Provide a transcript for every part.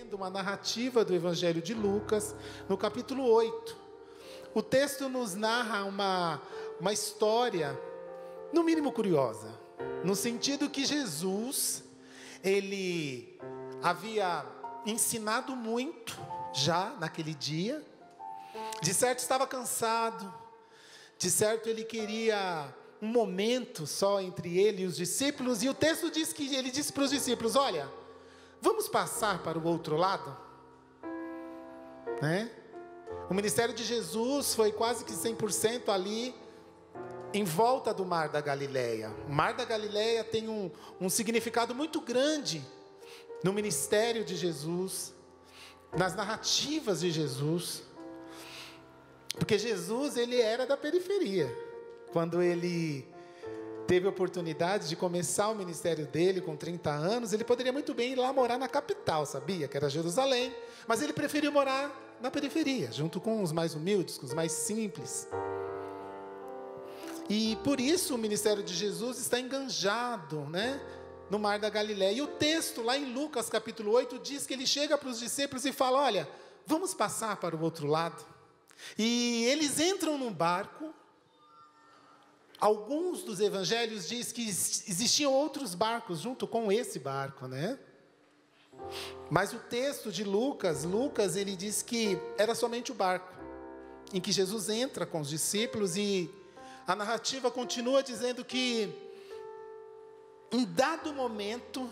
lendo uma narrativa do Evangelho de Lucas, no capítulo 8. O texto nos narra uma história, no mínimo curiosa, no sentido que Jesus, ele havia ensinado muito já naquele dia, de certo estava cansado, de certo ele queria um momento só entre ele e os discípulos, e o texto diz que ele disse para os discípulos: olha, vamos passar para o outro lado, né? O ministério de Jesus foi quase que 100% ali em volta do Mar da Galileia. O Mar da Galileia tem um significado muito grande no ministério de Jesus, nas narrativas de Jesus, porque Jesus, ele era da periferia. Quando ele teve a oportunidade de começar o ministério dele com 30 anos, ele poderia muito bem ir lá morar na capital, sabia? Que era Jerusalém, mas ele preferiu morar na periferia, junto com os mais humildes, com os mais simples. E por isso o ministério de Jesus está enganjado, né, no Mar da Galileia. E o texto lá em Lucas capítulo 8 diz que ele chega para os discípulos e fala: olha, vamos passar para o outro lado. E eles entram num barco. Alguns dos evangelhos diz que existiam outros barcos junto com esse barco, né? Mas o texto de Lucas, ele diz que era somente o barco em que Jesus entra com os discípulos, e a narrativa continua dizendo que em dado momento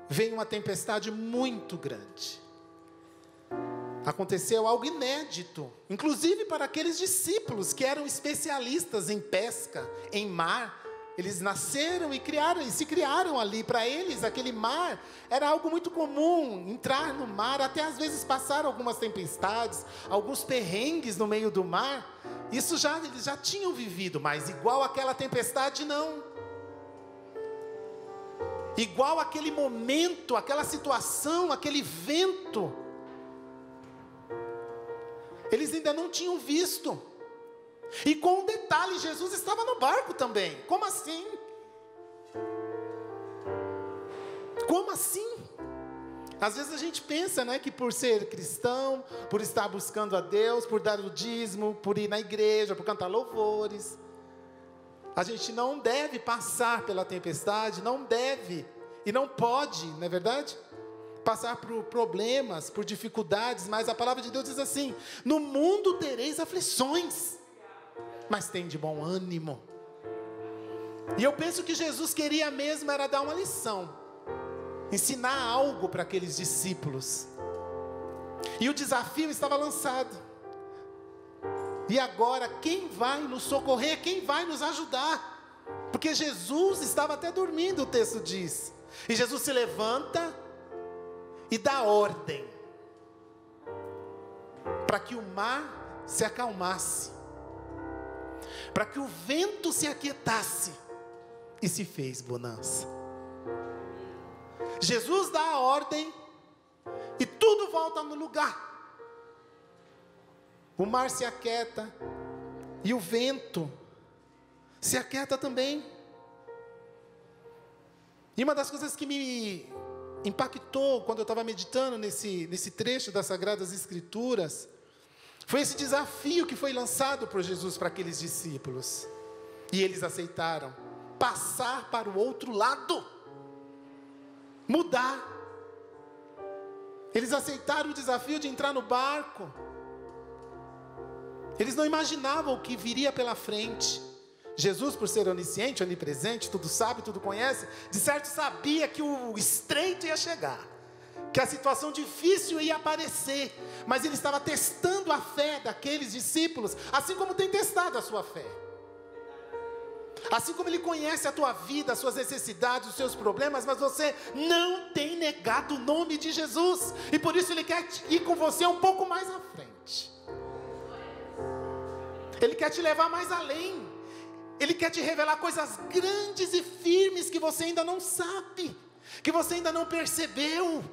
vem uma tempestade muito grande. Aconteceu algo inédito, inclusive para aqueles discípulos que eram especialistas em pesca, em mar. Eles nasceram e se criaram ali. Para eles, aquele mar era algo muito comum, entrar no mar, até às vezes passar algumas tempestades, alguns perrengues no meio do mar. Isso eles já tinham vivido, mas igual aquela tempestade, não. Igual aquele momento, aquela situação, aquele vento, eles ainda não tinham visto. E com um detalhe, Jesus estava no barco também. Como assim? Como assim? Às vezes a gente pensa, né, que por ser cristão, por estar buscando a Deus, por dar o dízimo, por ir na igreja, por cantar louvores, a gente não deve passar pela tempestade, não deve e não pode, não é verdade? Passar por problemas, por dificuldades, mas a palavra de Deus diz assim: no mundo tereis aflições, mas tem de bom ânimo. E eu penso que Jesus queria mesmo era dar uma lição, ensinar algo para aqueles discípulos. E o desafio estava lançado. E agora, quem vai nos socorrer? Quem vai nos ajudar? Porque Jesus estava até dormindo, o texto diz. E Jesus se levanta e dá ordem para que o mar se acalmasse, para que o vento se aquietasse, e se fez bonança. Jesus dá a ordem e tudo volta no lugar. O mar se aquieta e o vento se aquieta também. E uma das coisas que me impactou quando eu estava meditando nesse trecho das Sagradas Escrituras foi esse desafio que foi lançado por Jesus para aqueles discípulos. E eles aceitaram passar para o outro lado, mudar. Eles aceitaram o desafio de entrar no barco. Eles não imaginavam o que viria pela frente. Jesus, por ser onisciente, onipresente, tudo sabe, tudo conhece, de certo sabia que o estreito ia chegar, que a situação difícil ia aparecer, mas ele estava testando a fé daqueles discípulos, assim como tem testado a sua fé. Assim como ele conhece a tua vida, as suas necessidades, os seus problemas, mas você não tem negado o nome de Jesus, e por isso ele quer ir com você um pouco mais à frente. Ele quer te levar mais além. Ele quer te revelar coisas grandes e firmes que você ainda não sabe, que você ainda não percebeu.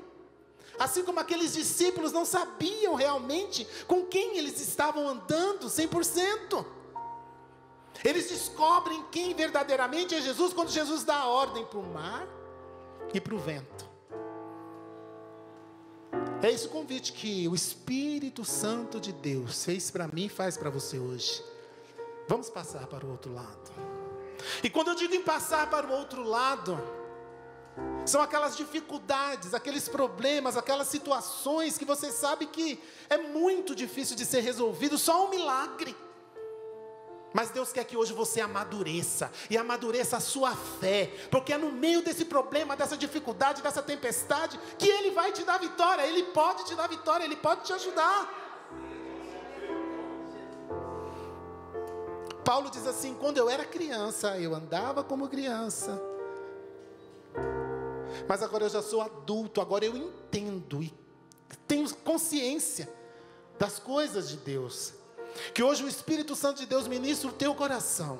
Assim como aqueles discípulos não sabiam realmente com quem eles estavam andando 100%. Eles descobrem quem verdadeiramente é Jesus quando Jesus dá a ordem para o mar e para o vento. É esse o convite que o Espírito Santo de Deus fez para mim e faz para você hoje. Vamos passar para o outro lado. E quando eu digo em passar para o outro lado, são aquelas dificuldades, aqueles problemas, aquelas situações que você sabe que é muito difícil de ser resolvido, só um milagre. Mas Deus quer que hoje você amadureça, e amadureça a sua fé, porque é no meio desse problema, dessa dificuldade, dessa tempestade, que Ele vai te dar vitória. Ele pode te dar vitória, Ele pode te ajudar. Paulo diz assim: quando eu era criança, eu andava como criança, mas agora eu já sou adulto, agora eu entendo e tenho consciência das coisas de Deus. Que hoje o Espírito Santo de Deus ministre o teu coração,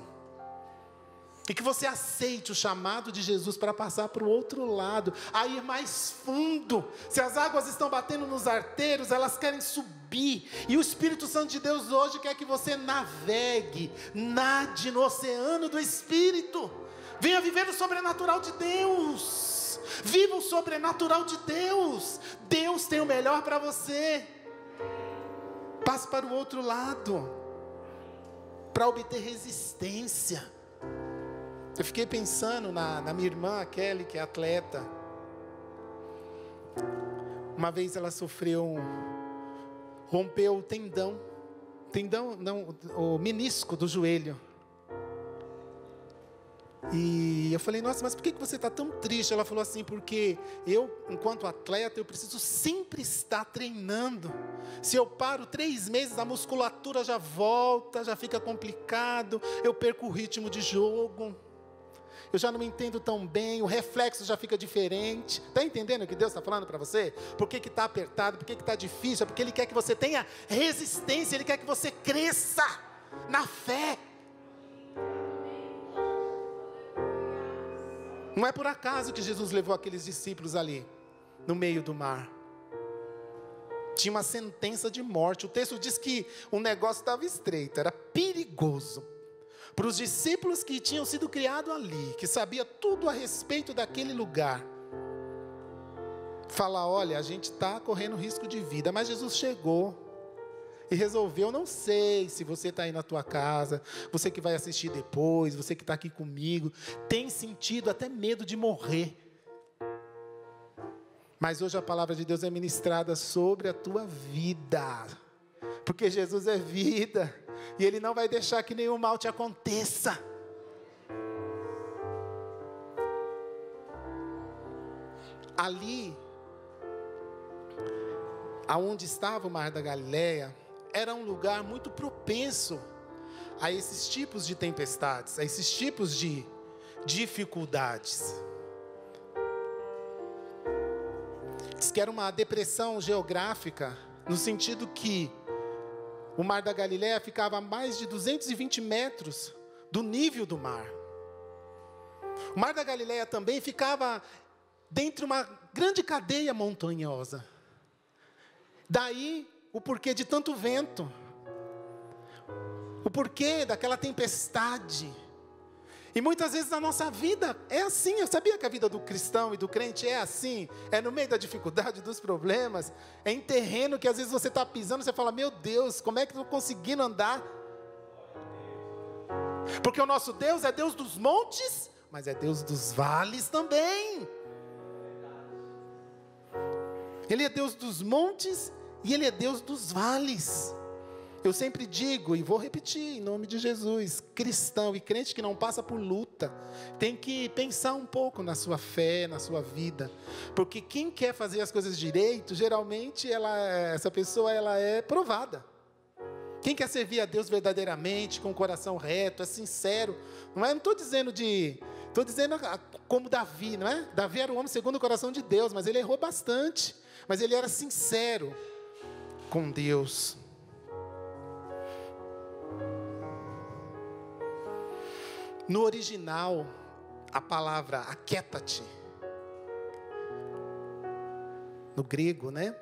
e que você aceite o chamado de Jesus para passar para o outro lado, a ir mais fundo. Se as águas estão batendo nos arteiros, elas querem subir, e o Espírito Santo de Deus hoje quer que você navegue, nade no oceano do Espírito. Venha viver o sobrenatural de Deus, viva o sobrenatural de Deus. Deus tem o melhor para você. Passe para o outro lado, para obter resistência. Eu fiquei pensando na minha irmã, a Kelly, que é atleta. Uma vez ela rompeu o o menisco do joelho. E eu falei: nossa, mas por que você está tão triste? Ela falou assim: porque eu, enquanto atleta, eu preciso sempre estar treinando. Se eu paro 3 meses, a musculatura já volta, já fica complicado, eu perco o ritmo de jogo, eu já não me entendo tão bem, o reflexo já fica diferente. Está entendendo o que Deus está falando para você? Por que está apertado, por que está difícil? É porque Ele quer que você tenha resistência, Ele quer que você cresça na fé. Não é por acaso que Jesus levou aqueles discípulos ali, no meio do mar. Tinha uma sentença de morte. O texto diz que o negócio estava estreito, era perigoso. Para os discípulos que tinham sido criados ali, que sabia tudo a respeito daquele lugar, falar: olha, a gente está correndo risco de vida. Mas Jesus chegou e resolveu. Não sei se você está aí na tua casa, você que vai assistir depois, você que está aqui comigo, tem sentido até medo de morrer. Mas hoje a palavra de Deus é ministrada sobre a tua vida, porque Jesus é vida, e Ele não vai deixar que nenhum mal te aconteça. Ali, aonde estava o Mar da Galileia, era um lugar muito propenso a esses tipos de tempestades, a esses tipos de dificuldades. Diz que era uma depressão geográfica, no sentido que o Mar da Galileia ficava a mais de 220 metros do nível do mar. O Mar da Galileia também ficava dentro de uma grande cadeia montanhosa. Daí o porquê de tanto vento, o porquê daquela tempestade. E muitas vezes na nossa vida é assim. Eu sabia que a vida do cristão e do crente é assim. É no meio da dificuldade, dos problemas. É em terreno que às vezes você está pisando, você fala: meu Deus, como é que eu estou conseguindo andar? Porque o nosso Deus é Deus dos montes, mas é Deus dos vales também. Ele é Deus dos montes e Ele é Deus dos vales. Eu sempre digo, e vou repetir em nome de Jesus: cristão e crente que não passa por luta, tem que pensar um pouco na sua fé, na sua vida. Porque quem quer fazer as coisas direito, geralmente essa pessoa é provada. Quem quer servir a Deus verdadeiramente, com o coração reto, é sincero. Não estou dizendo como Davi, não é? Davi era um homem segundo o coração de Deus, mas ele errou bastante. Mas ele era sincero com Deus. No original, a palavra aquieta-te, no grego, né?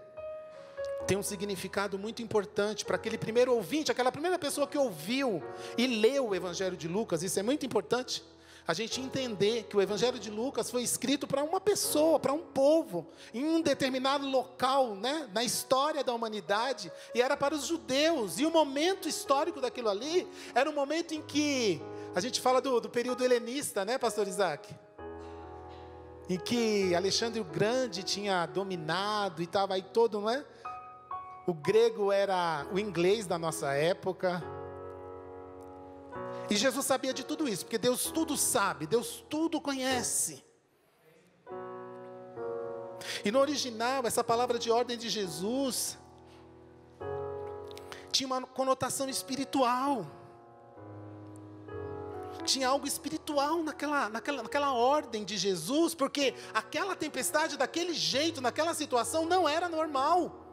Tem um significado muito importante para aquele primeiro ouvinte, aquela primeira pessoa que ouviu e leu o Evangelho de Lucas. Isso é muito importante. a gente entender que o Evangelho de Lucas foi escrito para uma pessoa, para um povo, em um determinado local, né, na história da humanidade, e era para os judeus, e o momento histórico daquilo ali, era um momento em que, a gente fala do período helenista, né, pastor Isaac? Em que Alexandre o Grande tinha dominado, e estava aí todo, não é? O grego era o inglês da nossa época. E Jesus sabia de tudo isso, porque Deus tudo sabe, Deus tudo conhece. E no original, essa palavra de ordem de Jesus tinha uma conotação espiritual. Tinha algo espiritual naquela ordem de Jesus, porque aquela tempestade daquele jeito, naquela situação, não era normal.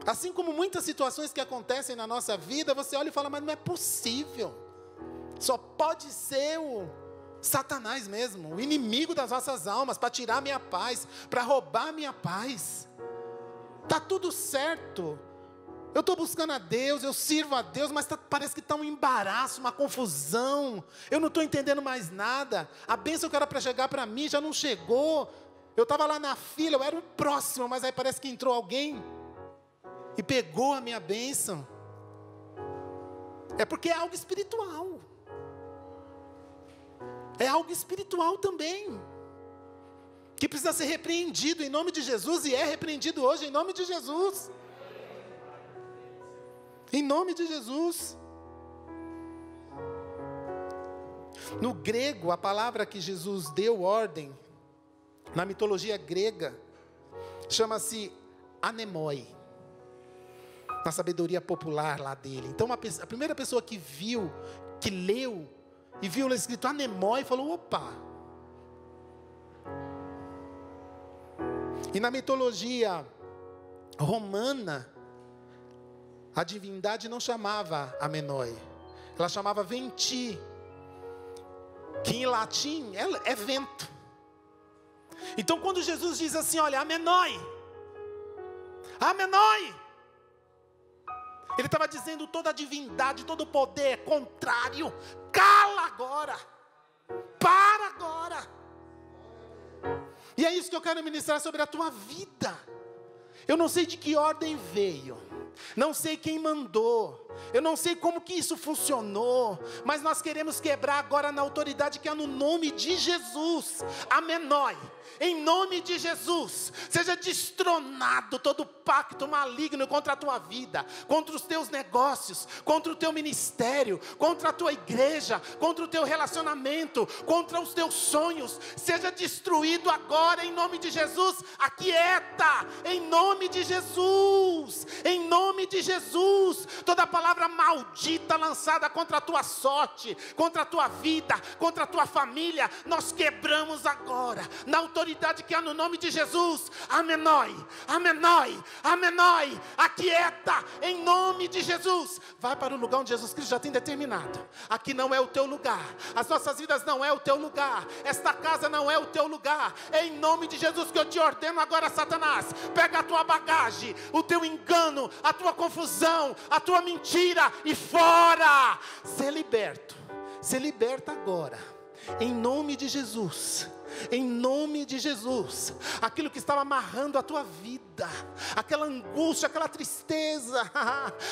Assim como muitas situações que acontecem na nossa vida, você olha e fala, mas não é possível. Só pode ser o Satanás mesmo, o inimigo das nossas almas, para tirar a minha paz, para roubar a minha paz. Está tudo certo. Eu estou buscando a Deus, eu sirvo a Deus, mas parece que está um embaraço, uma confusão. Eu não estou entendendo mais nada. A bênção que era para chegar para mim já não chegou. Eu estava lá na fila, eu era o próximo, mas aí parece que entrou alguém e pegou a minha bênção. É porque é algo espiritual. É algo espiritual também, que precisa ser repreendido em nome de Jesus, e é repreendido hoje em nome de Jesus. Em nome de Jesus. No grego, a palavra que Jesus deu ordem, na mitologia grega, chama-se anemoi, na sabedoria popular lá dele. Então a primeira pessoa que viu, que leu, e viu lá escrito anemoi, falou, opa. E na mitologia romana, a divindade não chamava Amenoi, ela chamava Venti, que em latim é vento. Então quando Jesus diz assim, olha, Amenoi, Amenoi, ele estava dizendo toda a divindade, todo o poder é contrário, cala agora, para agora. E é isso que eu quero ministrar sobre a tua vida. Eu não sei de que ordem veio, não sei quem mandou, eu não sei como que isso funcionou, mas nós queremos quebrar agora na autoridade que é no nome de Jesus. Amenoi. Em nome de Jesus, seja destronado todo pacto maligno contra a tua vida, contra os teus negócios, contra o teu ministério, contra a tua igreja, contra o teu relacionamento, contra os teus sonhos. Seja destruído agora em nome de Jesus. Aquieta, em nome de Jesus, em nome de Jesus. Toda palavra maldita lançada contra a tua sorte, contra a tua vida, contra a tua família, nós quebramos agora, na autoridade que há no nome de Jesus. Amenoi, Amenoi, Amenoi. Aquieta, em nome de Jesus. Vai para o lugar onde Jesus Cristo já tem determinado. Aqui não é o teu lugar, as nossas vidas não é o teu lugar, esta casa não é o teu lugar. É em nome de Jesus que eu te ordeno agora, Satanás, pega a tua bagagem, o teu engano, a tua confusão, a tua mentira, e fora. Ser liberto, ser liberta agora, em nome de Jesus. Em nome de Jesus, aquilo que estava amarrando a tua vida, aquela angústia, aquela tristeza,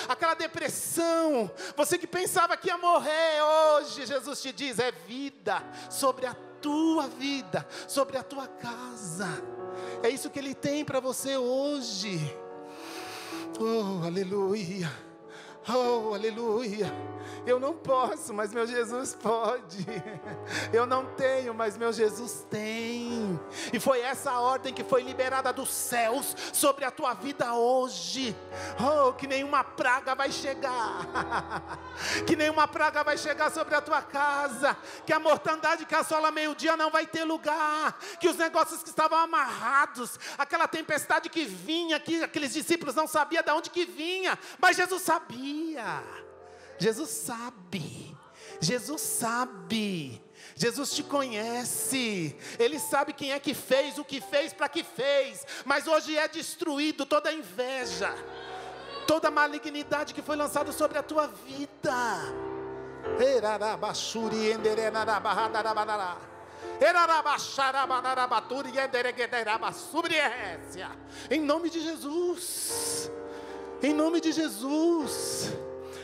aquela depressão, você que pensava que ia morrer, hoje Jesus te diz, é vida sobre a tua vida, sobre a tua casa. É isso que Ele tem para você hoje. Oh, aleluia. Oh, aleluia. Eu não posso, mas meu Jesus pode. Eu não tenho, mas meu Jesus tem. E foi essa a ordem que foi liberada dos céus sobre a tua vida hoje. Oh, que nenhuma praga vai chegar. Que nenhuma praga vai chegar sobre a tua casa. Que a mortandade que assola meio-dia não vai ter lugar. Que os negócios que estavam amarrados, aquela tempestade que vinha, que aqueles discípulos não sabiam de onde que vinha, mas Jesus sabia. Jesus sabe, Jesus sabe, Jesus te conhece, Ele sabe quem é que fez, o que fez, para que fez, mas hoje é destruído toda a inveja, toda a malignidade que foi lançada sobre a tua vida. Em nome de Jesus. Em nome de Jesus.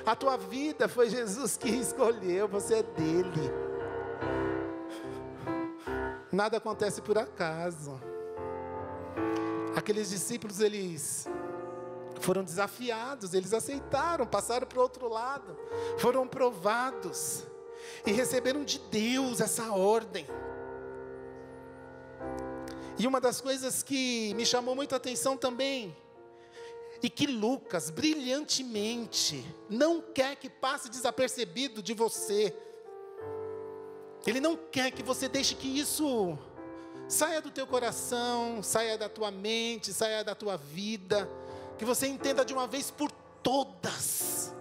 A tua vida foi Jesus que escolheu, você é dele. Nada acontece por acaso. Aqueles discípulos, eles foram desafiados, eles aceitaram, passaram para o outro lado, foram provados e receberam de Deus essa ordem. E uma das coisas que me chamou muito a atenção também, e que Lucas brilhantemente não quer que passe desapercebido de você, ele não quer que você deixe que isso saia do teu coração, saia da tua mente, saia da tua vida, que você entenda de uma vez por todas.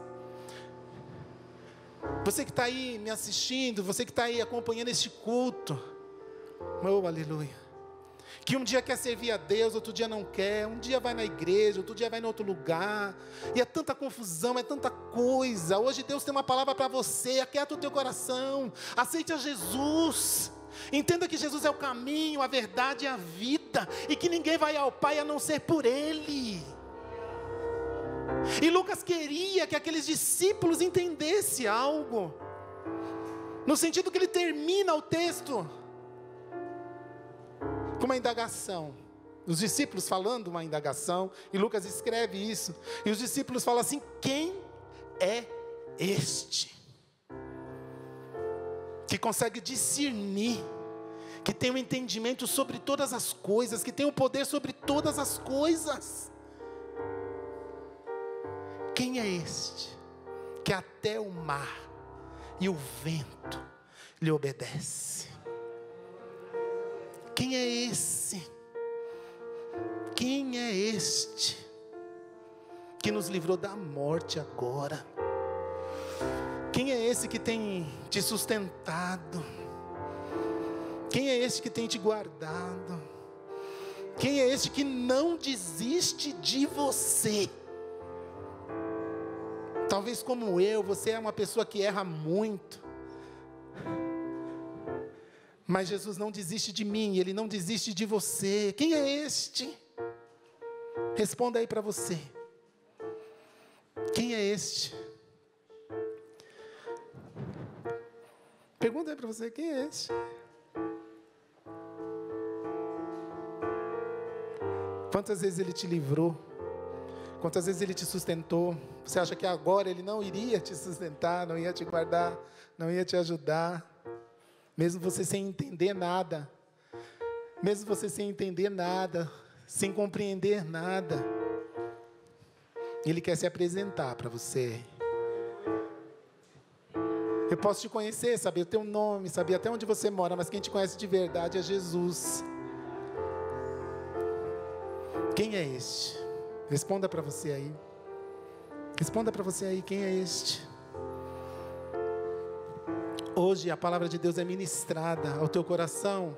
Você que está aí me assistindo, você que está aí acompanhando este culto, oh aleluia, que um dia quer servir a Deus, outro dia não quer, um dia vai na igreja, outro dia vai em outro lugar, e é tanta confusão, é tanta coisa. Hoje Deus tem uma palavra para você, aquieta o teu coração, aceite a Jesus, entenda que Jesus é o caminho, a verdade e a vida, e que ninguém vai ao Pai a não ser por Ele. E Lucas queria que aqueles discípulos entendessem algo, no sentido que ele termina o texto com uma indagação. Os discípulos falando uma indagação, e Lucas escreve isso, e os discípulos falam assim: quem é este que consegue discernir, que tem um entendimento sobre todas as coisas, que tem o poder sobre todas as coisas? Quem é este que até o mar e o vento lhe obedece? Quem é esse? Quem é este que nos livrou da morte agora? Quem é esse que tem te sustentado? Quem é esse que tem te guardado? Quem é esse que não desiste de você? Talvez como eu, você é uma pessoa que erra muito, mas Jesus não desiste de mim, Ele não desiste de você. Quem é este? Responda aí para você. Quem é este? Pergunta aí para você, quem é este? Quantas vezes Ele te livrou? Quantas vezes Ele te sustentou? Você acha que agora Ele não iria te sustentar, não ia te guardar, não ia te ajudar? Mesmo você sem entender nada, mesmo você sem entender nada, sem compreender nada, Ele quer se apresentar para você. Eu posso te conhecer, saber o teu nome, saber até onde você mora, mas quem te conhece de verdade é Jesus. Quem é este? Responda para você aí. Responda para você aí, quem é este? Hoje a palavra de Deus é ministrada ao teu coração.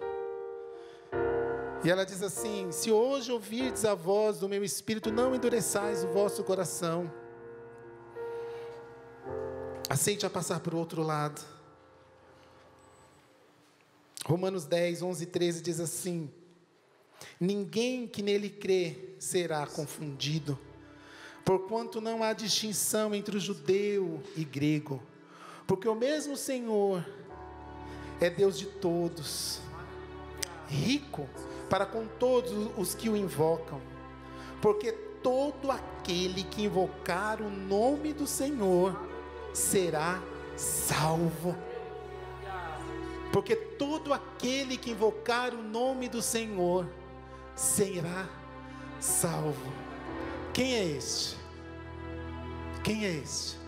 E ela diz assim: se hoje ouvirdes a voz do meu Espírito, não endureçais o vosso coração. Aceite a passar para o outro lado. Romanos 10, 11 e 13 diz assim: ninguém que nele crê será confundido, porquanto não há distinção entre o judeu e grego, porque o mesmo Senhor é Deus de todos, rico para com todos os que o invocam, porque todo aquele que invocar o nome do Senhor será salvo. Porque todo aquele que invocar o nome do Senhor será salvo. Quem é este? Quem é este?